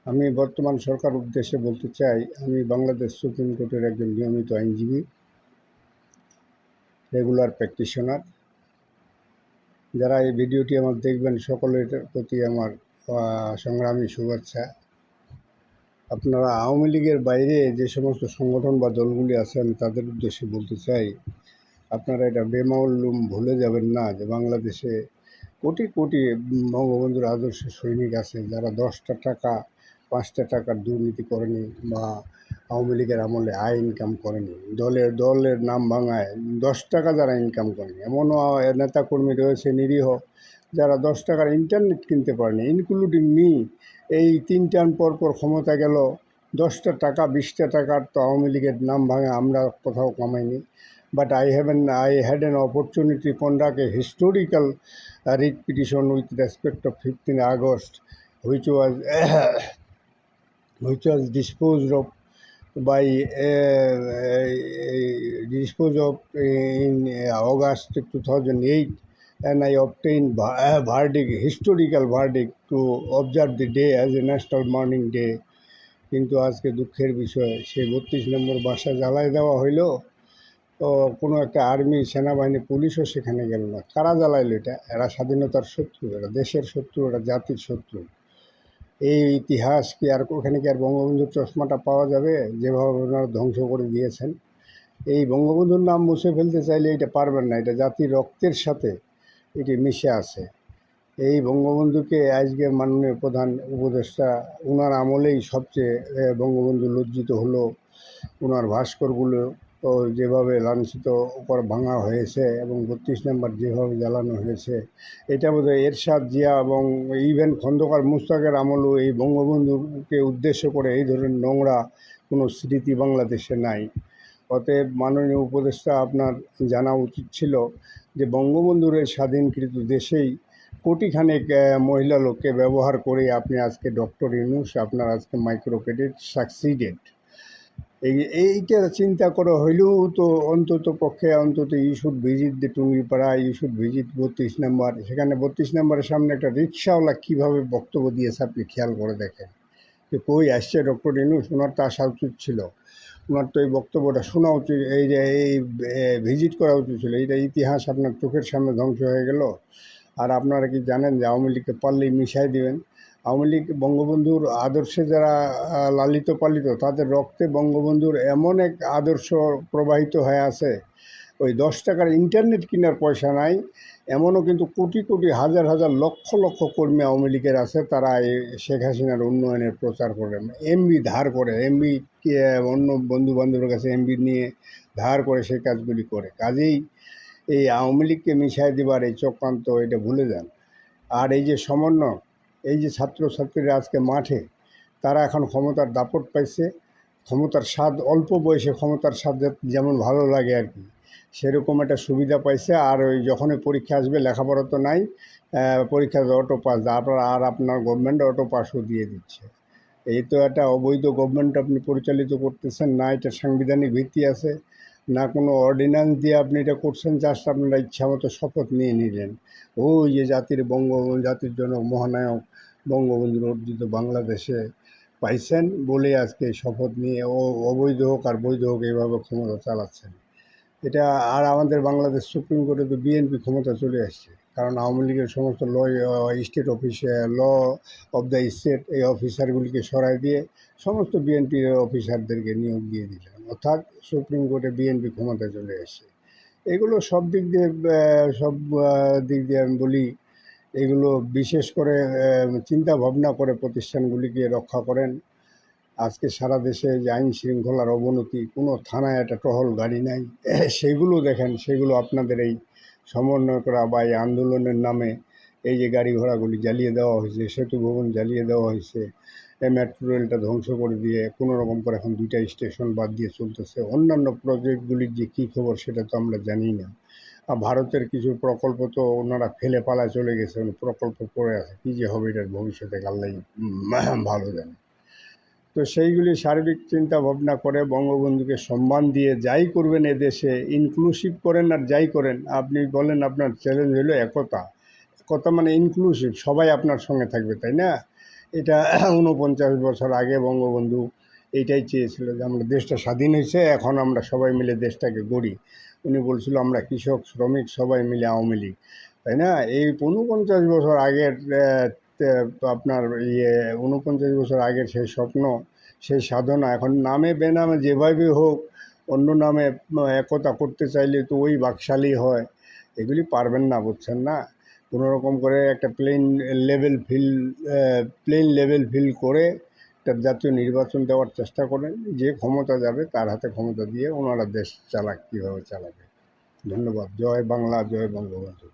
আমি বর্তমান সরকার উদ্দেশ্যে বলতে চাই, আমি বাংলাদেশ সুপ্রিম কোর্টের একজন নিয়মিত আইনজীবী, রেগুলার প্র্যাকটিশনার। যারা এই ভিডিওটি আমার দেখবেন সকলের প্রতি আমার সংগ্রামী শুভেচ্ছা। আপনারা আওয়ামী লীগের বাইরে যে সমস্ত সংগঠন বা দলগুলি আছে, আমি তাদের উদ্দেশ্যে বলতে চাই, আপনারা এটা বেমালুম ভুলে যাবেন না যে বাংলাদেশে কোটি কোটি বঙ্গবন্ধুর আদর্শ সৈনিক আছে, যারা 10টা টাকা 5টা টাকার দুর্নীতি করেনি বা আওয়ামী লীগের আমলে আয় ইনকাম করেনি, দলের নাম ভাঙায় 10 টাকা যারা ইনকাম করেনি। এমনও নেতাকর্মী রয়েছে নিরীহ, যারা 10 টাকার ইন্টারনেট কিনতে পারেনি, ইনক্লুডিং মি। এই 3 টার্ম পর পর ক্ষমতা গেল, 10টা টাকা 20টা টাকার তো আওয়ামী লীগের নাম ভাঙে আমরা কোথাও কামাইনি। But I had an opportunity to conduct a historical writ petition with respect of 15 August, which was disposed of by disposed of in August 2008, and I obtained a verdict, historical verdict, to observe the day as a national mourning day. কিন্তু আজকে দুঃখের বিষয়, সেই 32 নম্বর বাসা জ্বালায় দেওয়া হইল। তো কোনো একটা আর্মি, সেনাবাহিনী, পুলিশও সেখানে গেল না। কারা জ্বালাইল এটা? এরা স্বাধীনতার শত্রু, এরা দেশের শত্রু, এরা জাতির শত্রু। এই ইতিহাস কি আর ওখানে কি আর বঙ্গবন্ধুর চশমাটা পাওয়া যাবে? যেভাবে ওনারা ধ্বংস করে দিয়েছেন, এই বঙ্গবন্ধুর নাম মুছে ফেলতে চাইলে এটা পারবেন না। এটা জাতির রক্তের সাথে এটি মিশে আছে। এই বঙ্গবন্ধুকে আজকে মাননীয় প্রধান উপদেষ্টা, ওনার আমলেই সবচেয়ে বঙ্গবন্ধু লজ্জিত হলো। ওনার ভাস্করগুলো তো যেভাবে লাঞ্ছিত ভাঙা হয়েছে এবং 32 নম্বর যেভাবে জ্বালানো হয়েছে, এটা বোধহয় এরশাদ, জিয়া এবং ইভেন খন্দকার মুশতাকের আমলও এই বঙ্গবন্ধুকে উদ্দেশ্য করে এই ধরনের নোংরা কোনো স্মৃতি বাংলাদেশে নাই। অতএব মাননীয় উপদেষ্টা, আপনার জানা উচিত ছিল যে বঙ্গবন্ধুর এই স্বাধীনকৃত দেশেই কোটিখানেক মহিলা লোককে ব্যবহার করে আপনি আজকে ডক্টর ইউনূস, আপনার আজকে মাইক্রো ক্রেডিট সাকসিডেড। এইটা চিন্তা করা হইলেও তো অন্তত you should visit the Tungipara, you should visit 32 নম্বর। সেখানে 32 নম্বরের সামনে একটা রিক্সাওয়ালা কীভাবে বক্তব্য দিয়েছে আপনি খেয়াল করে দেখেন যে কই আসছে ডক্টর ইউনূস। ওনার তো আসা উচিত ছিল, ওনার তো এই বক্তব্যটা শোনা উচিত, এই ভিজিট করা উচিত ছিল। এইটা ইতিহাস আপনার চোখের সামনে ধ্বংস হয়ে গেল। আর আপনারা কি জানেন যে আওয়ামী লীগকে পারলেই মিশাই দিবেন? আওয়ামী লীগ বঙ্গবন্ধুর আদর্শে যারা লালিত পালিত, তাদের রক্তে বঙ্গবন্ধুর এমন এক আদর্শ প্রবাহিত হয়ে আছে। ওই 10 টাকার ইন্টারনেট কেনার পয়সা নাই, এমনও কিন্তু কোটি কোটি হাজার হাজার লক্ষ লক্ষ কর্মী আওয়ামী লীগের আছে, তারা এই শেখ হাসিনার উন্নয়নের প্রচার করেন, এমবি ধার করে, এমবি অন্য বন্ধু বান্ধবের কাছে এমবি নিয়ে ধার করে সেই কাজগুলি করে। কাজেই এই আওয়ামী লীগকে মিশাই দেবার এই চক্রান্ত, এটা ভুলে যান। আর এই যে সমন্বয়, এই যে ছাত্রছাত্রীরা আজকে মাঠে, তারা এখন ক্ষমতার দাপট পাইছে, ক্ষমতার স্বাদ, অল্প বয়সে ক্ষমতার স্বাদ যেমন ভালো লাগে আর কি, সেরকম একটা সুবিধা পাইছে। আর ওই যখনই পরীক্ষা আসবে, লেখাপড়া তো নাই, পরীক্ষা অটো পাস, আর আপনার গভর্নমেন্ট অটো পাসও দিয়ে দিচ্ছে। এই তো একটা অবৈধ গভর্নমেন্ট আপনি পরিচালিত করতেছেন না, এটা সাংবিধানিক ভিত্তি আছে, না কোনো অর্ডিন্যান্স দিয়ে আপনি এটা করছেন, জাস্ট আপনারা ইচ্ছা মতো শপথ নিয়ে নিলেন। ওই যে জাতির জনক মহানায়ক বঙ্গবন্ধুর অর্জিত বাংলাদেশে পাইছেন বলে আজকে শপথ নিয়ে অবৈধ হোক আর বৈধ হোক এইভাবে ক্ষমতা চালাচ্ছেন। এটা আর আমাদের বাংলাদেশ সুপ্রিম কোর্টে তো বিএনপি ক্ষমতা চলে আসছে, কারণ আওয়ামী লীগের সমস্ত স্টেট অফিসে ল অফ দ্য স্টেট এই অফিসারগুলিকে সরাই দিয়ে সমস্ত বিএনপির অফিসারদেরকে নিয়োগ দিয়ে দিলেন, অর্থাৎ সুপ্রিম কোর্টে বিএনপি ক্ষমতায় চলে আসছে। এগুলো সব দিক দিয়ে আমি বলি, এগুলো বিশেষ করে চিন্তা ভাবনা করে প্রতিষ্ঠানগুলিকে রক্ষা করেন। আজকে সারা দেশে যে আইন শৃঙ্খলার অবনতি, কোনো থানায় একটা টহল গাড়ি নাই, সেগুলো দেখেন, সেগুলো আপনাদের এই সমন্বয় করা বা এই আন্দোলনের নামে এই যে গাড়ি ঘোড়াগুলি জ্বালিয়ে দেওয়া হয়েছে, সেতু ভবন জ্বালিয়ে দেওয়া হয়েছে, এই মেট্রো রেলটা ধ্বংস করে দিয়ে কোনো রকম করে এখন 2টা স্টেশন বাদ দিয়ে চলতেছে। অন্যান্য প্রজেক্টগুলির যে কী খবর সেটা তো আমরা জানি না। ভারতের কিছু প্রকল্প তো ওনারা ফেলে পালায় চলে গেছে, প্রকল্প পড়ে আছে, কী যে হবে এটার ভবিষ্যতে আল্লাহই ভালো জানে। তো সেইগুলি সার্বিক চিন্তা ভাবনা করে বঙ্গবন্ধুকে সম্মান দিয়ে যাই করবেন, এদেশে ইনক্লুসিভ করেন আর যাই করেন, আপনি বলেন আপনার চ্যালেঞ্জ হলো একতা। একতা মানে ইনক্লুসিভ, সবাই আপনার সঙ্গে থাকবে, তাই না? এটা ৪৯ বছর আগে বঙ্গবন্ধু এইটাই চেয়েছিল যে আমরা দেশটা স্বাধীন হয়েছে, এখন আমরা সবাই মিলে দেশটাকে গড়ি। উনি বলছিল আমরা কৃষক শ্রমিক সবাই মিলে আওয়ামী লীগ, তাই না? এই ৪৯ বছর আগের আপনার ৪৯ বছর আগের সেই স্বপ্ন, সেই সাধনা এখন নামে বেনামে যেভাবে হোক অন্য নামে একতা করতে চাইলে তো ওই বাকশালী হয়, এগুলি পারবেন না, বুঝছেন না? কোনো রকম করে একটা প্লেন লেভেল ফিল করে একটা জাতীয় নির্বাচন দেওয়ার চেষ্টা করেন, যে ক্ষমতা যাবে তার হাতে ক্ষমতা দিয়ে ওনারা দেশ চালাক, কীভাবে চালাবে। ধন্যবাদ। জয় বাংলা, জয় বঙ্গবন্ধু।